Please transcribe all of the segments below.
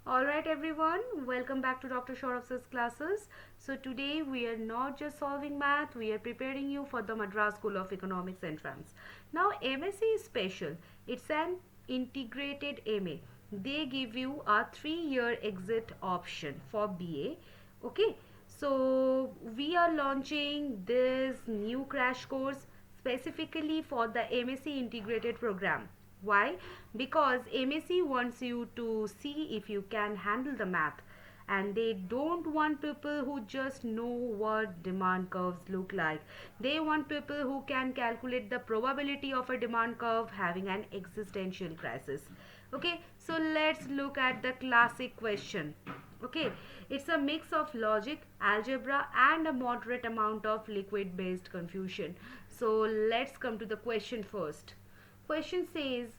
Alright everyone, welcome back to Dr. Sourav's classes. So today we are not just solving math, we are preparing you for the Madras School of Economics entrance. Now MSc is special, it's an integrated MA. They give you a 3-year exit option for BA. Okay, so we are launching this new crash course specifically for the MSc integrated program. Why? Because MSc wants you to see if you can handle the math, and they don't want people who just know what demand curves look like. They want people who can calculate the probability of a demand curve having an existential crisis. Okay, so let's look at the classic question. Okay, it's a mix of logic, algebra, and a moderate amount of liquid based confusion. So let's come to the question first. Question says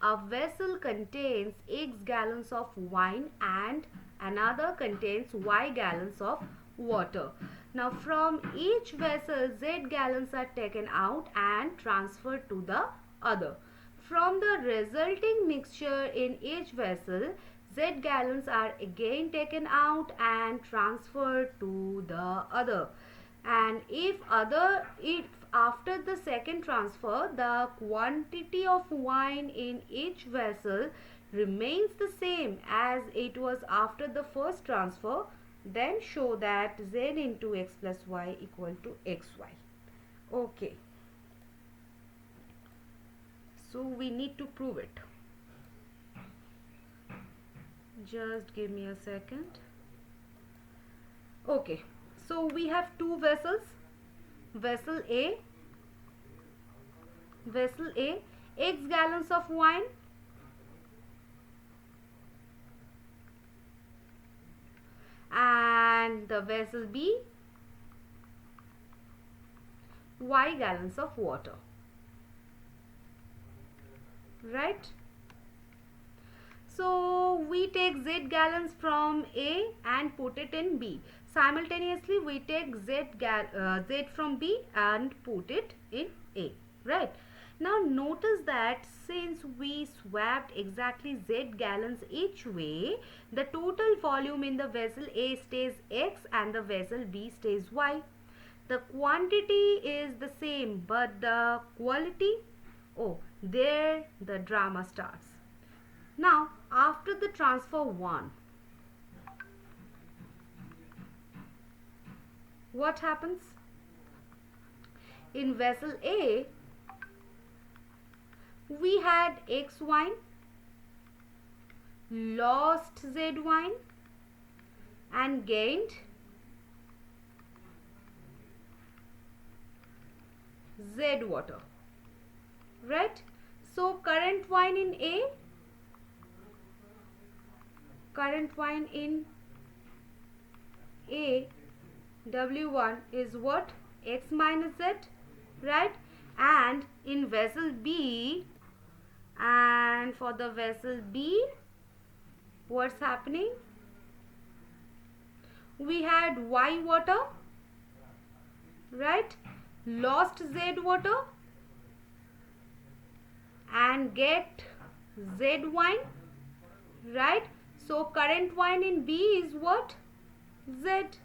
a vessel contains X gallons of wine and another contains Y gallons of water. Now from each vessel Z gallons are taken out and transferred to the other. From the resulting mixture in each vessel, Z gallons are again taken out and transferred to the other. And if after the second transfer the quantity of wine in each vessel remains the same as it was after the first transfer, then show that Z into X plus Y equal to XY. Okay, so we need to prove it. Just give me a second. Okay, so we have two vessels. Vessel A, X gallons of wine and the vessel B, Y gallons of water. Right? So we take Z gallons from A and put it in B. Simultaneously we take Z from B and put it in A. Right? Now notice that since we swapped exactly Z gallons each way, the total volume in the vessel A stays X and the vessel B stays Y. The quantity is the same, but the quality, oh, there the drama starts. Now after the transfer 1, what happens? In vessel A, we had X wine, lost Z wine and gained Z water. Right? So current wine in A, W1 is what? X minus Z, right? And in vessel B, and for the vessel B, what's happening? We had Y water, right? Lost Z water and get Z wine, right? So current wine in B is what? Z.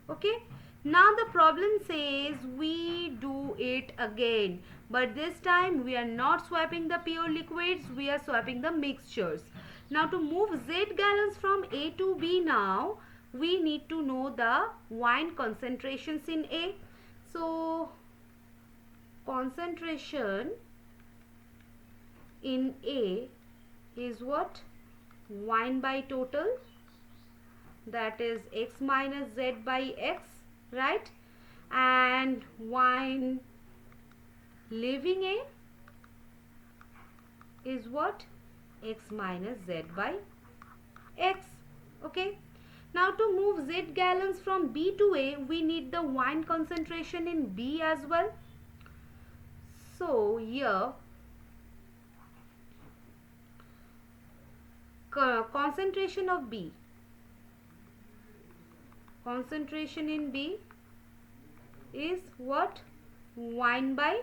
Okay. Now the problem says we do it again, but this time we are not swapping the pure liquids, we are swapping the mixtures. Now to move Z gallons from A to B, now we need to know the wine concentrations in A. So concentration in A is what? Wine by total, that is X minus Z by X, right? And wine leaving A is what? X minus Z by X. Okay. Now to move Z gallons from B to A, we need the wine concentration in B as well. So here concentration of B, concentration in B is what? Wine by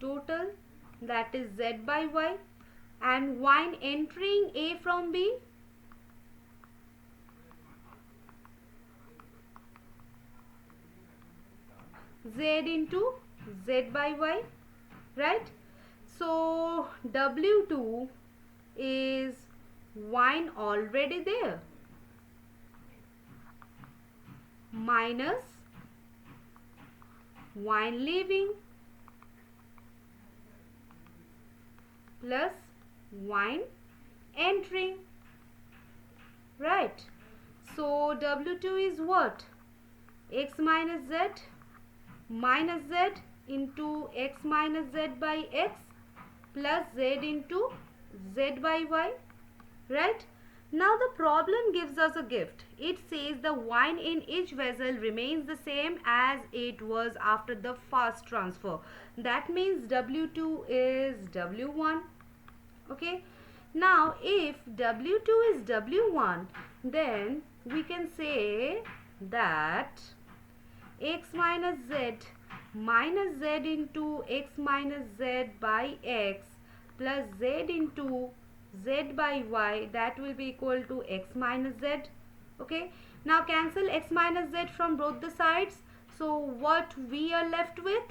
total, that is Z by Y. And wine entering A from B? Z into Z by Y, right? So W2 is wine already there minus wine leaving plus wine entering, right? So W2 is what? X minus Z minus Z into X minus Z by X plus Z into Z by Y, right? Now the problem gives us a gift. It says the wine in each vessel remains the same as it was after the fast transfer. That means W2 is W1. Okay. Now if W2 is W1, then we can say that X minus Z into X minus Z by X plus Z into Z by Y, that will be equal to X minus Z. Okay. Now cancel X minus Z from both the sides. So what we are left with?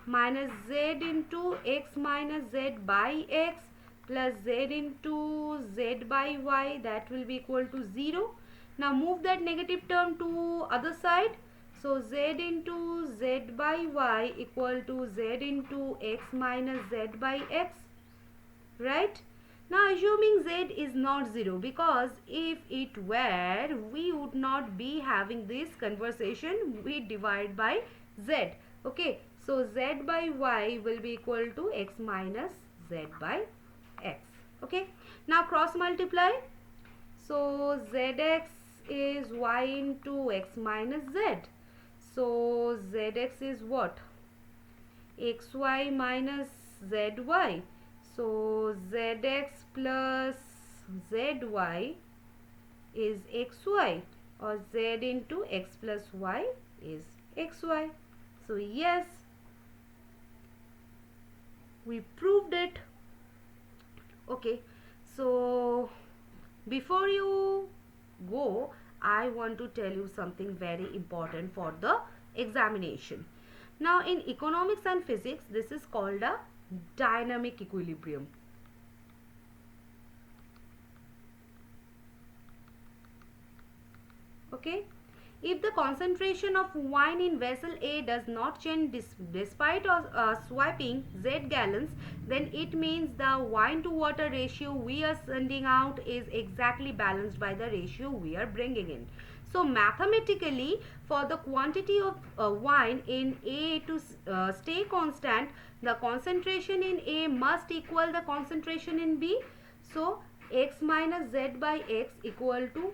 Minus Z into X minus Z by X plus Z into Z by Y, that will be equal to 0. Now move that negative term to other side. So Z into Z by Y equal to Z into X minus Z by X, right? Now assuming Z is not 0, because if it were, we would not be having this conversation. We divide by Z. Okay, so Z by Y will be equal to X minus Z by X. Okay, now cross multiply. So ZX is Y into X minus Z. So ZX is what? XY minus ZY. So ZX plus ZY is XY, or Z into X plus Y is XY. So yes, we proved it. Okay, so before you go, I want to tell you something very important for the examination. Now in economics and physics, this is called a dynamic equilibrium. Okay, if the concentration of wine in vessel A does not change despite swiping Z gallons, then it means the wine to water ratio we are sending out is exactly balanced by the ratio we are bringing in. So mathematically, for the quantity of wine in A to stay constant, the concentration in A must equal the concentration in B. So X minus Z by X equal to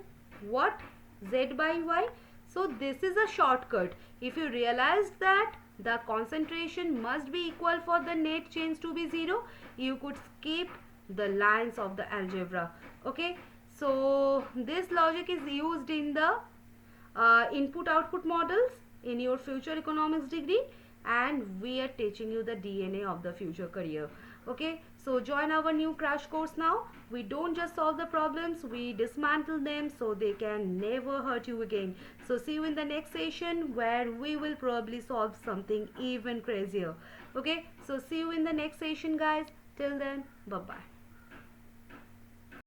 what? Z by Y. So this is a shortcut. If you realized that the concentration must be equal for the net change to be 0, you could skip the lines of the algebra. Okay, so this logic is used in the input-output models in your future economics degree, and we are teaching you the DNA of the future career. Okay, so join our new crash course now. We don't just solve the problems, we dismantle them so they can never hurt you again. So see you in the next session, where we will probably solve something even crazier. Okay, so see you in the next session, guys. Till then, bye bye.